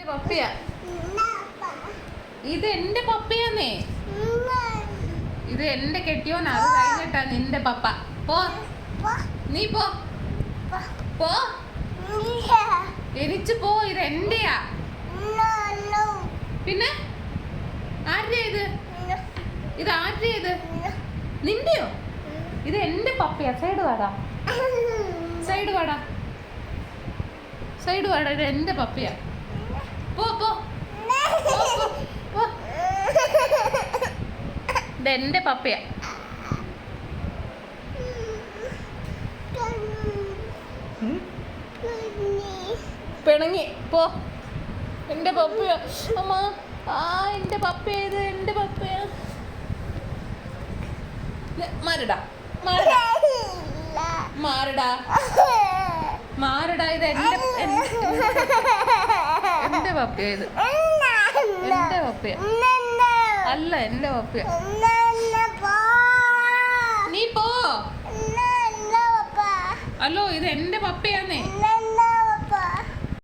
പപ്പിയാ ഇത് എന്റെ പപ്പയാന്നേ. ഇത് എന്റെ കെട്ടിയോനാ. അത് കഴിഞ്ഞിട്ടാ നിന്റെ പപ്പ. പോ നീ പോ പോ എരിച്ചു പോ. ഇത് എന്റെയാ. പിന്നെ ആരുടെ ഇത്? ഇത് ആരുടെ ഇത്? നിന്റെയോ? ഇത് എന്റെ പപ്പയാ. സൈഡ് വാടാ, സൈഡ് വാടാ, സൈഡ് വാടാ. ഇത് എന്റെ പപ്പയാ. പോ പോ പോ. ഇത് എന്റെ പപ്പയാ. പിണങ്ങി പോ. എന്റെ പപ്പയാ അമ്മ. ആ എന്റെ പപ്പയാ. ഇത് എന്റെ പപ്പയാ. മാറിടാ മാറിടാ മാറിടാ മാറിടാ. ഇത് എന്റെ പപ്പയാ. ഇത് എന്റെ പപ്പയാ. അല്ല എന്റെ പപ്പയാ. നീ പോ. അല്ലോ ഇത് എന്റെ പപ്പയാന്നേ.